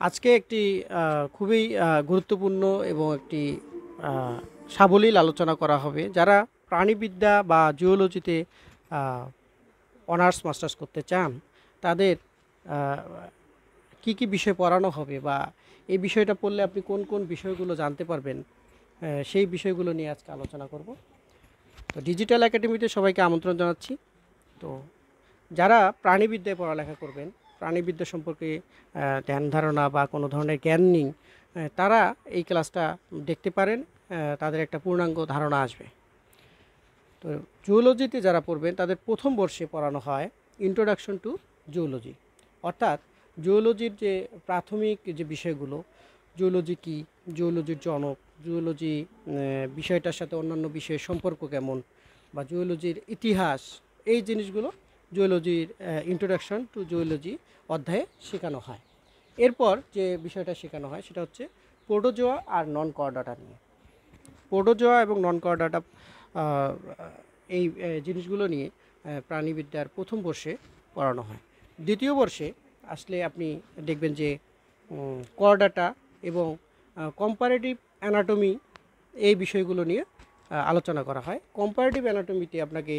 আজকে একটি খুবই গুরুত্বপূর্ণ এবং একটি সাবলীল আলোচনা করা হবে। যারা প্রাণীবিদ্যা বা জিওলজিতে অনার্স মাস্টার্স করতে চান, তাদের কি কি বিষয় পড়ানো হবে বা এই বিষয়টা পড়লে আপনি কোন কোন বিষয়গুলো জানতে পারবেন, সেই বিষয়গুলো নিয়ে আজকে আলোচনা করব। তো ডিজিটাল একাডেমিতে সবাইকে আমন্ত্রণ জানাচ্ছি। তো যারা প্রাণীবিদ্যায় পড়ালেখা করবেন, প্রাণীবিদ্যা সম্পর্কে ধ্যান ধারণা বা কোনো ধরনের জ্ঞান নেই, তারা এই ক্লাসটা দেখতে পারেন, তাদের একটা পূর্ণাঙ্গ ধারণা আসবে। তো জুওলজিতে যারা পড়বেন তাদের প্রথম বর্ষে পড়ানো হয় ইন্ট্রোডাকশন টু জুওলজি, অর্থাৎ জুওলজির যে প্রাথমিক যে বিষয়গুলো, জুওলজি কী, জুওলজির জনক, জুওলজি বিষয়টার সাথে অন্যান্য বিষয়ের সম্পর্ক কেমন, বা জুওলজির ইতিহাস, এই জিনিসগুলো জুওলজির ইন্ট্রোডাকশন টু জুওলজি অধ্যায়ে শেখানো হয়। এরপর যে বিষয়টা শেখানো হয় সেটা হচ্ছে প্রোটোজোয়া আর নন কর্ডাটা নিয়ে। প্রোটোজোয়া এবং নন কর্ডাটা এই জিনিসগুলো নিয়ে প্রাণীবিদ্যার প্রথম বর্ষে পড়ানো হয়। দ্বিতীয় বর্ষে আসলে আপনি দেখবেন যে কর্ডাটা এবং কম্পারেটিভ অ্যানাটমি, এই বিষয়গুলো নিয়ে আলোচনা করা হয়। কম্পারেটিভ অ্যানাটমিতে আপনাকে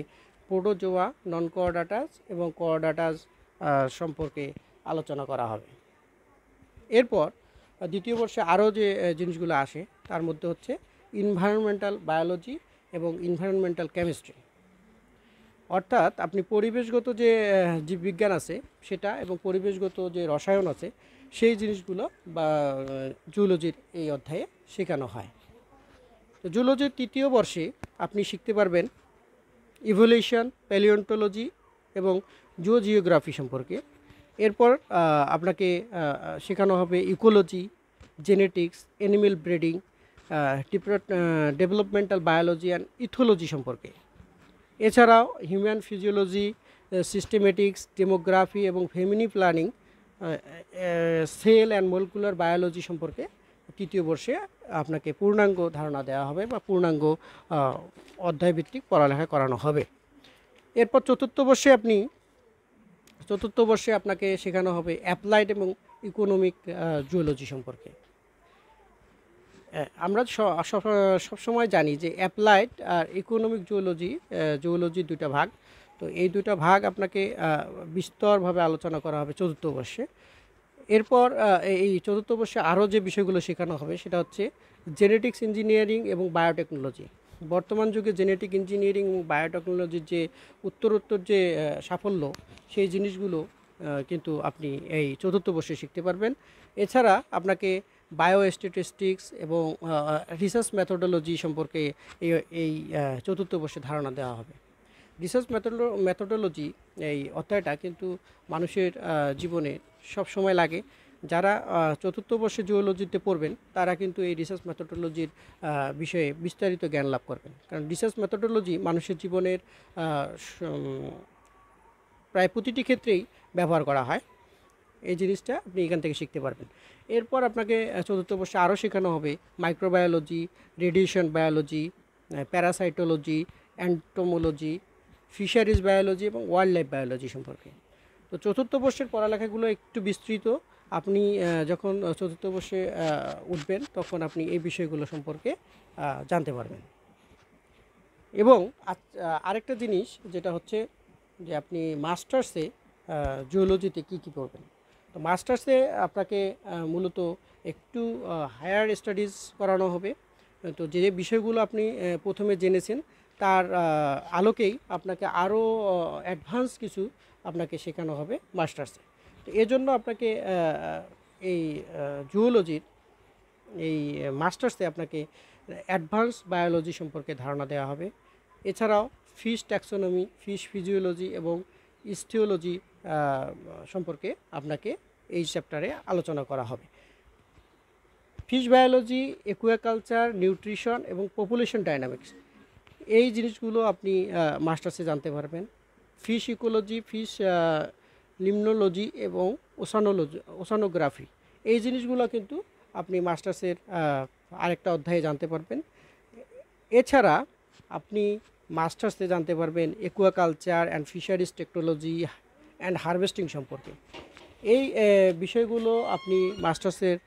প্রোটোজোয়া, নন কর্ডাটাস এবং কর্ডাটাস সম্পর্কে আলোচনা করা হবে। এরপর দ্বিতীয় বর্ষে আরও যে জিনিসগুলো আসে তার মধ্যে হচ্ছে ইনভায়রনমেন্টাল বায়োলজি এবং ইনভায়রনমেন্টাল কেমিস্ট্রি, অর্থাৎ আপনি পরিবেশগত যে জীববিজ্ঞান আছে সেটা এবং পরিবেশগত যে রসায়ন আছে সেই জিনিসগুলো বা জুলজির এই অধ্যায়ে শেখানো হয়। তো জুলজির তৃতীয় বর্ষে আপনি শিখতে পারবেন ইভলিউশন, প্যালিওন্টোলজি এবং জিওগ্রাফি সম্পর্কে। এরপর আপনাকে শেখানো হবে ecology, genetics, animal breeding, developmental biology and ethology সম্পর্কে। এছাড়াও হিউম্যান ফিজিওলজি, সিস্টেমেটিক্স, ডেমোগ্রাফি এবং family planning, cell and molecular biology সম্পর্কে তৃতীয় বর্ষে আপনাকে পূর্ণাঙ্গ ধারণা দেওয়া হবে বা পূর্ণাঙ্গ অধ্যায়ভিত্তিক পড়ালেখা করানো হবে। এরপর চতুর্থ বর্ষে আপনাকে শেখানো হবে অ্যাপ্লাইড এবং ইকোনমিক জুওলজি সম্পর্কে। আমরা সবসময় জানি যে অ্যাপ্লাইড আর ইকোনমিক জুওলজি দুইটা ভাগ। তো এই দুইটা ভাগ আপনাকে বিস্তরভাবে আলোচনা করা হবে চতুর্থ বর্ষে। এরপর এই চতুর্থ বর্ষে আরও যে বিষয়গুলো শেখানো হবে সেটা হচ্ছে জেনেটিক্স ইঞ্জিনিয়ারিং এবং বায়োটেকনোলজি। বর্তমান যুগে জেনেটিক ইঞ্জিনিয়ারিং এবং বায়োটেকনোলজির যে উত্তরোত্তর যে সাফল্য, সেই জিনিসগুলো কিন্তু আপনি এই চতুর্থ বর্ষে শিখতে পারবেন। এছাড়া আপনাকে বায়ো স্ট্যাটিস্টিক্স এবং রিসার্চ মেথোডোলজি সম্পর্কে এই চতুর্থ বর্ষে ধারণা দেওয়া হবে। রিসার্চ মেথোডোলজি এই অধ্যায়টা কিন্তু মানুষের জীবনে সব সময় লাগে। যারা চতুর্থ বর্ষে জিওলজিতে পড়বেন তারা কিন্তু এই রিসার্চ মেথোডোলজির বিষয়ে বিস্তারিত জ্ঞান লাভ করবেন, কারণ রিসার্চ মেথোডোলজি মানুষের জীবনের প্রায় প্রতিটি ক্ষেত্রেই ব্যবহার করা হয়। এই জিনিসটা আপনি এখান থেকে শিখতে পারবেন। এরপর আপনাকে চতুর্থ বর্ষে আরও শেখানো হবে microbiology, radiation biology, parasitology, entomology, fisheries biology এবং ওয়াইল্ড লাইফ বায়োলজি সম্পর্কে। তো চতুর্থ বর্ষের পড়ালেখাগুলো একটু বিস্তৃত। আপনি যখন চতুর্থ বর্ষে উঠবেন তখন আপনি এই বিষয়গুলো সম্পর্কে জানতে পারবেন। এবং আরেকটা জিনিস যেটা হচ্ছে যে আপনি মাস্টার্সে জিওলজিতে কী কী পড়বেন। তো মাস্টার্সে আপনাকে মূলত একটু হায়ার স্টাডিজ করানো হবে। তো যে বিষয়গুলো আপনি প্রথমে জেনেছেন তার আলোকেই আপনাকে আরও অ্যাডভান্স কিছু আপনাকে শেখানো হবে মাস্টার্সে। তো এজন্য আপনাকে এই জুওলজির এই মাস্টার্সে আপনাকে অ্যাডভান্স বায়োলজি সম্পর্কে ধারণা দেওয়া হবে। এছাড়াও ফিশ ট্যাক্সোনমি, ফিশ ফিজিওলজি এবং ইস্টিওলজি সম্পর্কে আপনাকে এই চ্যাপ্টারে আলোচনা করা হবে। ফিশ বায়োলজি, অ্যাকুয়াকালচার, নিউট্রিশন এবং পপুলেশন ডাইনামিক্স, এই জিনিসগুলো আপনি মাস্টার্সে জানতে পারবেন। ফিশ ইকোলজি, ফিশ লিমনোলজি এবং ওসানোগ্রাফি, এই জিনিসগুলো কিন্তু আপনি মাস্টার্সের আরেকটা অধ্যায়ে জানতে পারবেন। এছাড়া আপনি মাস্টার্সে জানতে পারবেন aquaculture and fisheries technology and harvesting সম্পর্কে। এই বিষয়গুলো আপনি মাস্টার্সের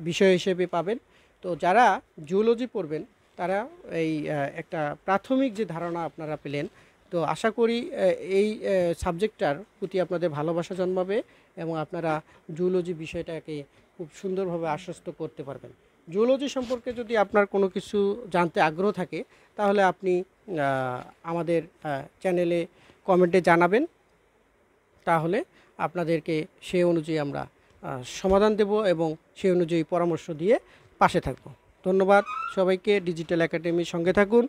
বিষয় হিসেবে পাবেন। তো যারা জুওলজি পড়বেন তারা এই একটা প্রাথমিক যে ধারণা আপনারা পেলেন, তো আশা করি এই সাবজেক্টটার প্রতি আপনাদের ভালোবাসা জন্মাবে এবং আপনারা জুওলজি বিষয়টাকে খুব সুন্দরভাবে আশ্বস্ত করতে পারবেন। জুওলজি সম্পর্কে যদি আপনার কোনো কিছু জানতে আগ্রহ থাকে তাহলে আপনি আমাদের চ্যানেলে কমেন্টে জানাবেন, তাহলে আপনাদেরকে সেই অনুযায়ী আমরা সমাধান দেব এবং সেই অনুযায়ী পরামর্শ দিয়ে পাশে থাকব। ধন্যবাদ সবাইকে। ডিজিটাল একাডেমির সঙ্গে থাকুন।